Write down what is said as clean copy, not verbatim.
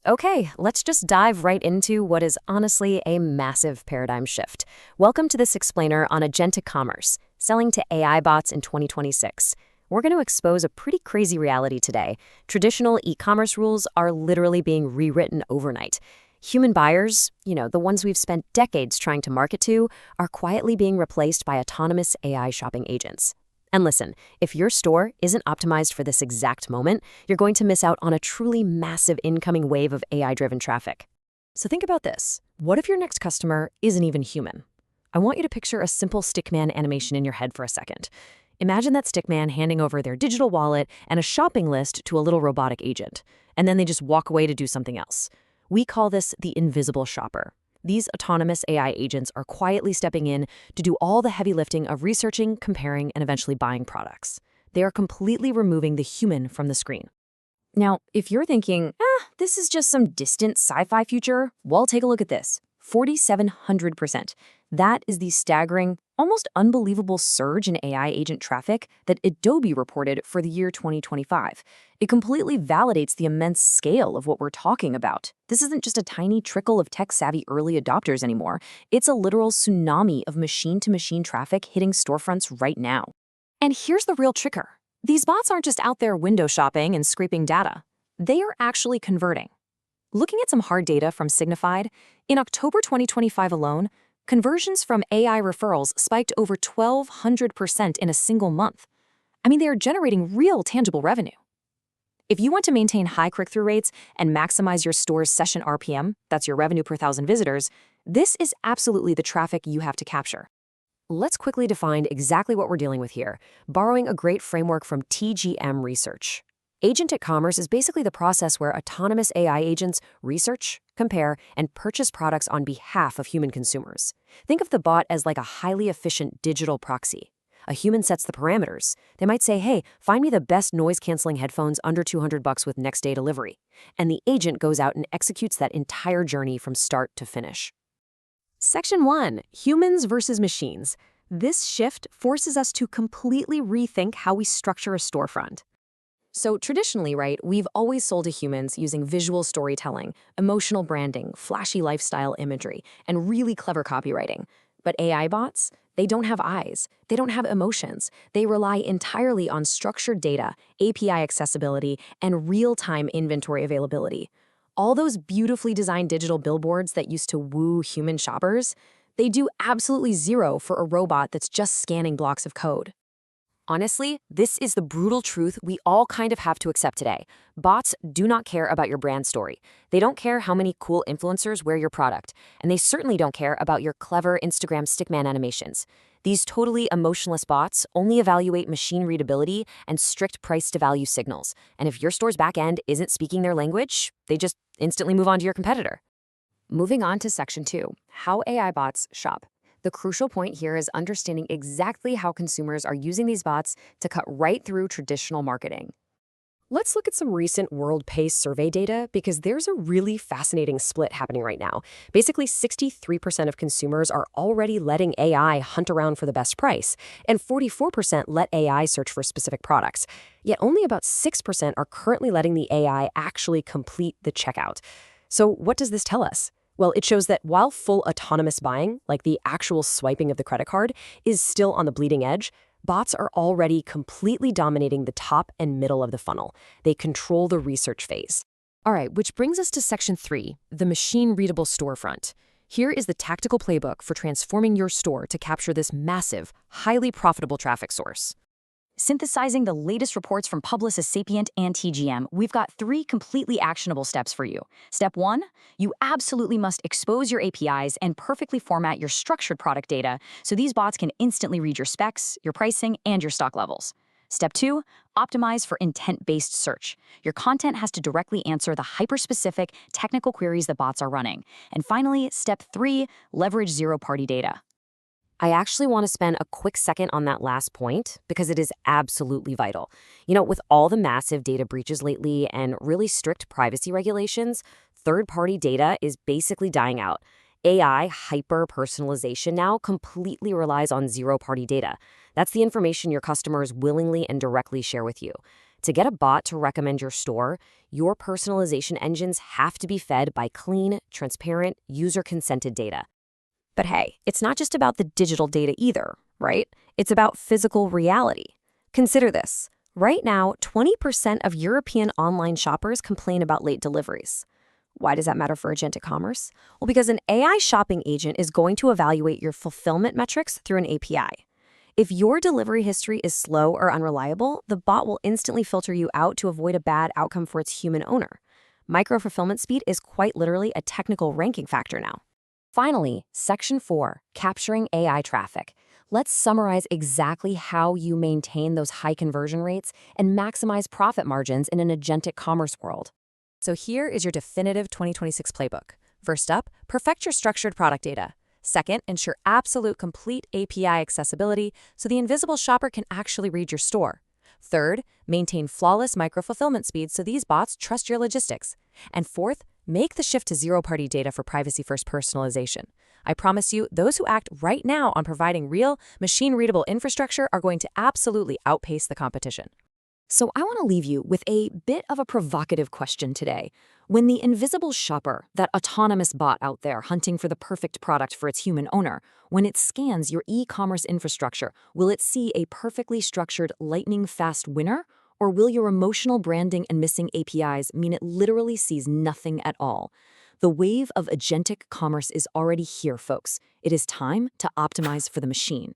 Okay, let's just dive right into what is honestly a massive paradigm shift. Welcome to this explainer on Agentic Commerce, selling to AI bots in 2026. We're going to expose a pretty crazy reality today. Traditional e-commerce rules are literally being rewritten overnight. Human buyers, the ones we've spent decades trying to market to, are quietly being replaced by autonomous AI shopping agents. And listen, if your store isn't optimized for this exact moment, you're going to miss out on a truly massive incoming wave of AI-driven traffic. So think about this. What if your next customer isn't even human? I want you to picture a simple stickman animation in your head for a second. Imagine that stickman handing over their digital wallet and a shopping list to a little robotic agent, and then they just walk away to do something else. We call this the invisible shopper. These autonomous AI agents are quietly stepping in to do all the heavy lifting of researching, comparing, and eventually buying products. They are completely removing the human from the screen. Now, if you're thinking, this is just some distant sci-fi future, well, take a look at this. 4,700%. That is the staggering, almost unbelievable surge in AI agent traffic that Adobe reported for the year 2025. It completely validates the immense scale of what we're talking about. This isn't just a tiny trickle of tech-savvy early adopters anymore. It's a literal tsunami of machine-to-machine traffic hitting storefronts right now. And here's the real tricker. These bots aren't just out there window shopping and scraping data. They are actually converting. Looking at some hard data from Signified, in October 2025 alone, conversions from AI referrals spiked over 1,200% in a single month. I mean, they are generating real tangible revenue. If you want to maintain high click-through rates and maximize your store's session RPM, that's your revenue per thousand visitors, this is absolutely the traffic you have to capture. Let's quickly define exactly what we're dealing with here, borrowing a great framework from TGM Research. Agentic commerce is basically the process where autonomous AI agents research, compare, and purchase products on behalf of human consumers. Think of the bot as like a highly efficient digital proxy. A human sets the parameters. They might say, hey, find me the best noise-canceling headphones under $200 with next-day delivery. And the agent goes out and executes that entire journey from start to finish. Section 1. Humans versus machines. This shift forces us to completely rethink how we structure a storefront. So traditionally, right, we've always sold to humans using visual storytelling, emotional branding, flashy lifestyle imagery, and really clever copywriting. But AI bots, they don't have eyes. They don't have emotions. They rely entirely on structured data, API accessibility, and real-time inventory availability. All those beautifully designed digital billboards that used to woo human shoppers, they do absolutely zero for a robot that's just scanning blocks of code. Honestly, this is the brutal truth we all kind of have to accept today. Bots do not care about your brand story. They don't care how many cool influencers wear your product, and they certainly don't care about your clever Instagram stickman animations. These totally emotionless bots only evaluate machine readability and strict price-to-value signals, and if your store's backend isn't speaking their language, they just instantly move on to your competitor. Moving on to Section 2, how AI bots shop. The crucial point here is understanding exactly how consumers are using these bots to cut right through traditional marketing. Let's look at some recent World Pace survey data because there's a really fascinating split happening right now. Basically, 63% of consumers are already letting AI hunt around for the best price, and 44% let AI search for specific products. Yet only about 6% are currently letting the AI actually complete the checkout. So what does this tell us? Well, it shows that while full autonomous buying, like the actual swiping of the credit card, is still on the bleeding edge, bots are already completely dominating the top and middle of the funnel. They control the research phase. All right, which brings us to Section 3, the machine-readable storefront. Here is the tactical playbook for transforming your store to capture this massive, highly profitable traffic source. Synthesizing the latest reports from Publicis Sapient and TGM, we've got 3 completely actionable steps for you. Step 1, you absolutely must expose your APIs and perfectly format your structured product data so these bots can instantly read your specs, your pricing, and your stock levels. Step 2, optimize for intent-based search. Your content has to directly answer the hyper-specific technical queries that bots are running. And finally, Step 3, leverage zero-party data. I actually want to spend a quick second on that last point because it is absolutely vital. With all the massive data breaches lately and really strict privacy regulations, third-party data is basically dying out. AI hyper-personalization now completely relies on zero-party data. That's the information your customers willingly and directly share with you. To get a bot to recommend your store, your personalization engines have to be fed by clean, transparent, user-consented data. But hey, it's not just about the digital data either, right? It's about physical reality. Consider this. Right now, 20% of European online shoppers complain about late deliveries. Why does that matter for agentic commerce? Well, because an AI shopping agent is going to evaluate your fulfillment metrics through an API. If your delivery history is slow or unreliable, the bot will instantly filter you out to avoid a bad outcome for its human owner. Micro-fulfillment speed is quite literally a technical ranking factor now. Finally, Section 4, Capturing AI Traffic. Let's summarize exactly how you maintain those high conversion rates and maximize profit margins in an agentic commerce world. So here is your definitive 2026 playbook. First up, perfect your structured product data. Second, ensure absolute complete API accessibility so the invisible shopper can actually read your store. Third, maintain flawless micro-fulfillment speeds so these bots trust your logistics. And fourth, make the shift to zero-party data for privacy-first personalization. I promise you, those who act right now on providing real, machine-readable infrastructure are going to absolutely outpace the competition. So I want to leave you with a bit of a provocative question today. When the invisible shopper, that autonomous bot out there hunting for the perfect product for its human owner, when it scans your e-commerce infrastructure, will it see a perfectly structured lightning-fast winner? Or will your emotional branding and missing APIs mean it literally sees nothing at all? The wave of agentic commerce is already here, folks. It is time to optimize for the machine.